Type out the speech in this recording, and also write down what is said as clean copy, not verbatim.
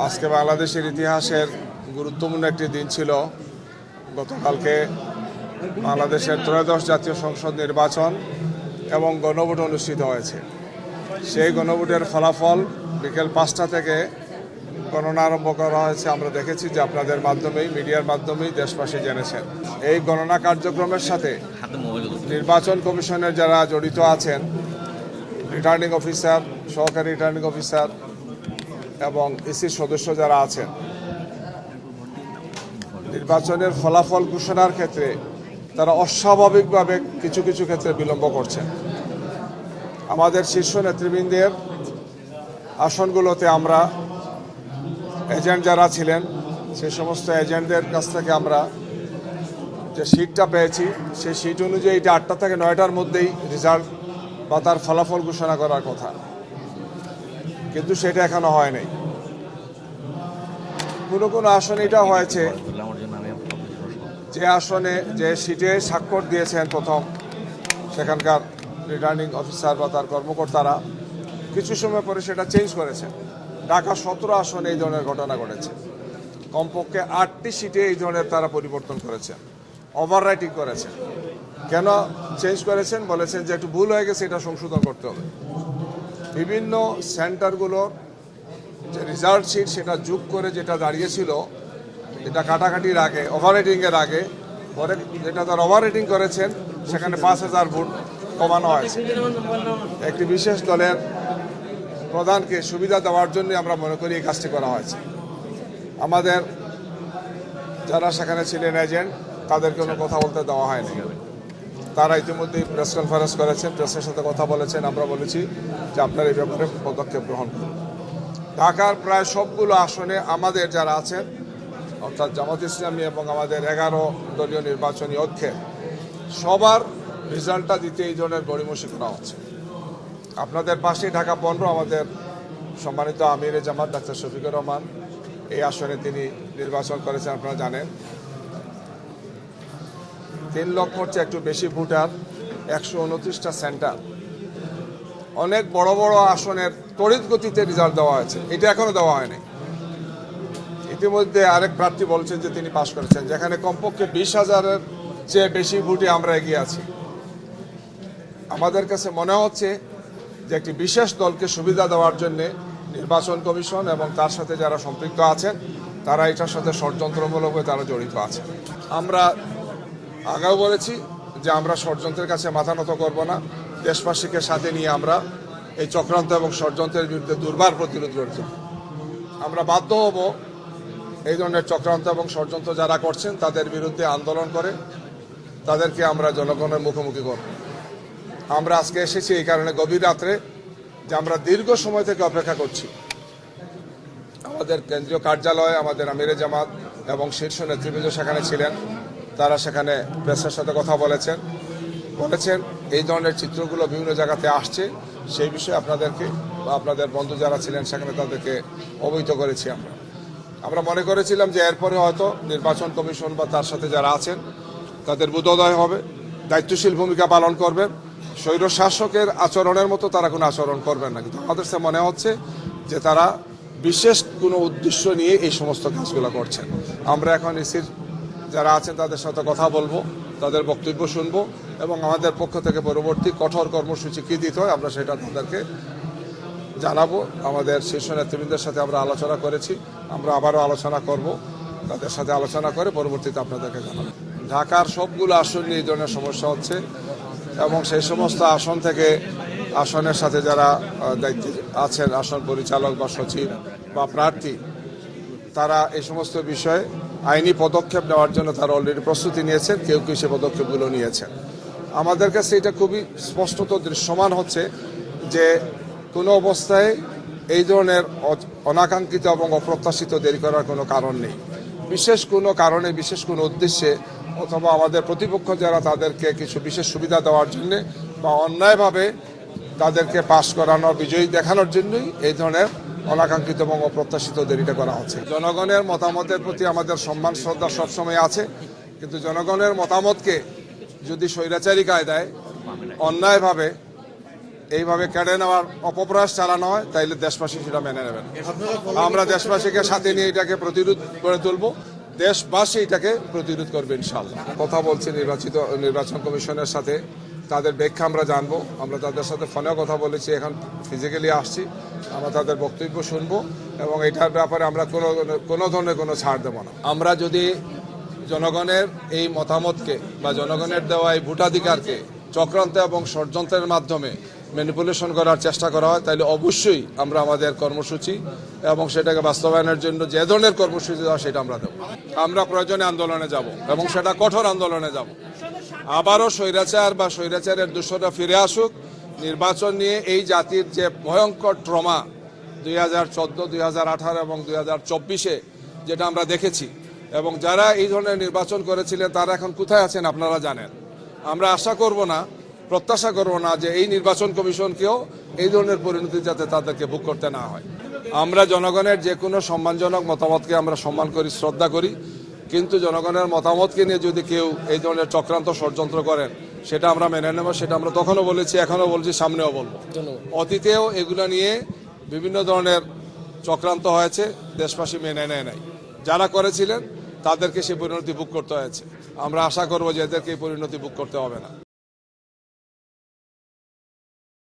আজকে বাংলাদেশের ইতিহাসের গুরুত্বপূর্ণ একটি দিন ছিল। গতকালকে বাংলাদেশের ত্রয়োদশ জাতীয় সংসদ নির্বাচন এবং গণভোট অনুষ্ঠিত হয়েছে। সেই গণভোটের ফলাফল বিকেল 5টা থেকে গণনা আরম্ভ করা হয়েছে। আমরা দেখেছি যে আপনাদের মাধ্যমেই, মিডিয়ার মাধ্যমেই দেশবাসী জেনেছেন। এই গণনা কার্যক্রমের সাথে নির্বাচন কমিশনের যারা জড়িত আছেন, রিটার্নিং অফিসার, সহকারী রিটার্নিং অফিসার এবং ইসির সদস্য যারা আছেন, নির্বাচনের ফলাফল ঘোষণার ক্ষেত্রে তারা অস্বাভাবিকভাবে কিছু কিছু ক্ষেত্রে বিলম্ব করছেন। আমাদের শীর্ষ নেতৃবৃন্দের আসনগুলোতে আমরা এজেন্ট যারা ছিলেন, সেই সমস্ত এজেন্টদের কাছ থেকে আমরা যে সিটটা পেয়েছি, সেই সিট অনুযায়ী এটা 8টা থেকে 9টার মধ্যেই রেজাল্ট বা তার ফলাফল ঘোষণা করার কথা, কিন্তু সেটা এখনো হয় নাই। কোনো কোনো আসনে এটা হয়েছে যে আসনে যে সিটে স্বাক্ষর দিয়েছেন প্রথম সেখানকার রিটার্নিং অফিসার বা তার কর্মকর্তারা, কিছু সময় পরে সেটা চেঞ্জ করেছেন। ঢাকা 17 আসনে এই ধরনের ঘটনা ঘটেছে। কমপক্ষে 8টি সিটে এই ধরনের তারা পরিবর্তন করেছেন, ওভাররাইটিং করেছেন। কেন চেঞ্জ করেছেন? বলেছেন যে একটু ভুল হয়ে গেছে, এটা সংশোধন করতে হবে। বিভিন্ন সেন্টারগুলোর যে রেজাল্ট শিট সেটা যোগ করে যেটা দাঁড়িয়েছিল, এটা কাটাকাটির আগে, ওভাররেটিংয়ের আগে, পরে যেটা তার ওভাররেটিং করেছেন সেখানে 5000 ভোট কমানো হয়েছে। একটি বিশেষ দলের প্রধানকে সুবিধা দেওয়ার জন্য আমরা মনে করি এই কাজটি করা হয়েছে। আমাদের যারা সেখানে ছিলেন এজেন্ট, তাদের কোনো কথা বলতে দেওয়া হয়নি। তারা ইতিমধ্যেই প্রেস কনফারেন্স করেছেন, প্রেসের সাথে কথা বলেছেন। আমরা বলেছি যে আপনার এই ব্যাপারে পদক্ষেপ গ্রহণ করুন। ঢাকার প্রায় সবগুলো আসনে আমাদের যারা আছেন, অর্থাৎ জামাত ইসলামী এবং আমাদের 11 দলীয় নির্বাচনী ঐক্যের সবার রেজাল্টটা দিতে এই ধরনের গড়িমসি করা হচ্ছে। আপনাদের পাশে ঢাকা 15 আমাদের সম্মানিত আমিরে জামাত ডাক্তার শফিকুর রহমান, এই আসনে তিনি নির্বাচন করেছেন। আপনারা জানেন 3 লক্ষর চেয়ে একটু বেশি ভোটার, 129টা সেন্টার, অনেক বড় বড় আসনের তড়িৎ গতিতে রেজাল্ট দেওয়া হয়েছে। এটা এখনো দেওয়া হয়নি। ইতিমধ্যে আরেক প্রার্থী বলছেন যে তিনি পাশ করেছেন, যেখানে কমপক্ষে 20,000-এর চেয়ে বেশি ভোটে আমরা এগিয়ে আছি। আমাদের কাছে মনে হচ্ছে যে একটি বিশেষ দলকে সুবিধা দেওয়ার জন্য নির্বাচন কমিশন এবং তার সাথে যারা সম্পৃক্ত আছেন, তারা এটার সাথে ষড়যন্ত্রমূলকভাবে তারা জড়িত আছে। আমরা আগেও বলেছি যে আমরা ষড়যন্ত্রের কাছে মাথা নত করব না। দেশবাসীকে সাথে নিয়ে আমরা এই চক্রান্ত এবং ষড়যন্ত্রের বিরুদ্ধে দুর্বার প্রতিরোধ করতে আমরা বাধ্য হব। এই ধরনের চক্রান্ত এবং ষড়যন্ত্র যারা করছেন তাদের বিরুদ্ধে আন্দোলন করে তাদেরকে আমরা জনগণের মুখোমুখি করব। আমরা আজকে এসেছি এই কারণে গভীর রাত্রে, যে আমরা দীর্ঘ সময় থেকে অপেক্ষা করছি। আমাদের কেন্দ্রীয় কার্যালয়ে আমাদের আমিরে জামাত এবং শীর্ষ নেতৃবৃন্দ সেখানে ছিলেন। তারা সেখানে প্রেসের সাথে কথা বলেছেন এই ধরনের চিত্রগুলো বিভিন্ন জায়গাতে আসছে, সেই বিষয়ে আপনাদেরকে বা আপনাদের বন্ধু যারা ছিলেন সেখানে তাদেরকে অবহিত করেছি। আমরা মনে করেছিলাম যে এরপরে হয়তো নির্বাচন কমিশন বা তার সাথে যারা আছেন তাদের বোধোদয় হবে, দায়িত্বশীল ভূমিকা পালন করবেন, স্বৈর শাসকের আচরণের মতো তারা কোনো আচরণ করবেন না। কিন্তু আমাদের সে মনে হচ্ছে যে তারা বিশেষ কোনো উদ্দেশ্য নিয়ে এই সমস্ত কাজগুলো করছেন। আমরা এখন ইসির যারা আছেন তাদের সাথে কথা বলবো, তাদের বক্তব্য শুনবো এবং আমাদের পক্ষ থেকে পরবর্তী কঠোর কর্মসূচি কী দিতে হয় আমরা সেটা তাদেরকে জানাবো। আমাদের শীর্ষ নেতৃবৃন্দের সাথে আমরা আলোচনা করেছি, আমরা আবারও আলোচনা করব। তাদের সাথে আলোচনা করে পরবর্তীতে আপনাদেরকে জানাবো। ঢাকার সবগুলো আসন নিয়ে এই ধরনের সমস্যা হচ্ছে এবং সেই সমস্ত আসন থেকে আসনের সাথে যারা দায়িত্বে আছেন, আসন পরিচালক বা সচিব বা প্রার্থী, তারা এই সমস্ত বিষয়ে আইনি পদক্ষেপ নেওয়ার জন্য তারা অলরেডি প্রস্তুতি নিয়েছেন। কেউ কেউ সে পদক্ষেপগুলো নিয়েছেন। আমাদের কাছে এটা খুবই স্পষ্টত দৃশ্যমান হচ্ছে যে কোনো অবস্থায় এই ধরনের অনাকাঙ্ক্ষিত এবং অপ্রত্যাশিত দেরি করার কোনো কারণ নেই। বিশেষ কোনো কারণে, বিশেষ কোনো উদ্দেশ্যে অথবা আমাদের প্রতিপক্ষ যারা তাদেরকে কিছু বিশেষ সুবিধা দেওয়ার জন্যে বা অন্যায়ভাবে তাদেরকে পাশ করানো, বিজয়ী দেখানোর জন্যই এই ধরনের অনাকাঙ্ক্ষিত এবং অপ্রত্যাশিত দেরিটা করা হচ্ছে। জনগণের মতামতের প্রতি আমাদের সম্মান শ্রদ্ধা সবসময় আছে, কিন্তু জনগণের মতামতকে যদি স্বৈরাচারী কায়দায় অন্যায়ভাবে এইভাবে কেড়ে নেওয়ার অপপ্রয়াস চালানো হয়, তাইলে দেশবাসী সেটা মেনে নেবেন। আমরা দেশবাসীকে সাথে নিয়ে এটাকে প্রতিরোধ করে তুলব, দেশবাসী এটাকে প্রতিরোধ করবে ইনশাআল্লাহ। কথা বলছি নির্বাচন কমিশনের সাথে, তাদের ব্যাখ্যা আমরা জানবো। আমরা তাদের সাথে ফোনেও কথা বলেছি, এখন ফিজিক্যালি আসছি, আমরা তাদের বক্তব্য শুনবো এবং এটার ব্যাপারে আমরা কোনো ধরনের কোনো ছাড় দেবো না। আমরা যদি জনগণের এই মতামতকে বা জনগণের দেওয়া এই ভোটাধিকারকে চক্রান্ত এবং ষড়যন্ত্রের মাধ্যমে ম্যানিপুলেশন করার চেষ্টা করা হয়, তাহলে অবশ্যই আমরা আমাদের কর্মসূচি এবং সেটাকে বাস্তবায়নের জন্য যে ধরনের কর্মসূচি দেওয়া সেটা আমরা দেবো। আমরা প্রয়োজনে আন্দোলনে যাব এবং সেটা কঠোর আন্দোলনে যাব। আবারও স্বৈরাচার বা স্বৈরাচারের দোষরা ফিরে আসুক। নির্বাচন নিয়ে এই জাতির যে ভয়ঙ্কর ট্রমা 2014, 2018 এবং 2024-এ যেটা আমরা দেখেছি, এবং যারা এই ধরনের নির্বাচন করেছিলেন তারা এখন কোথায় আছেন আপনারা জানেন। আমরা আশা করব না, প্রত্যাশা করব না যে এই নির্বাচন কমিশনকেও এই ধরনের পরিণতি যাতে তাদেরকে ভোগ করতে না হয়। আমরা জনগণের যে কোনো সম্মানজনক মতামতকে আমরা সম্মান করি, শ্রদ্ধা করি, কিন্তু জনগণের মতামতকে নিয়ে যদি কেউ এই ধরনের চক্রান্ত ষড়যন্ত্র করেন সেটা আমরা মেনে নেব। সেটা আমরা তখনও বলেছি, এখনও বলছি, সামনেও বলবো। অতীতেও এগুলো নিয়ে বিভিন্ন ধরনের চক্রান্ত হয়েছে, দেশবাসী মেনে নেয় নাই। যারা করেছিলেন তাদেরকে সেই পরিণতি ভোগ করতে হয়েছে। আমরা আশা করবো যে এদেরকে এই পরিণতি ভোগ করতে হবে না।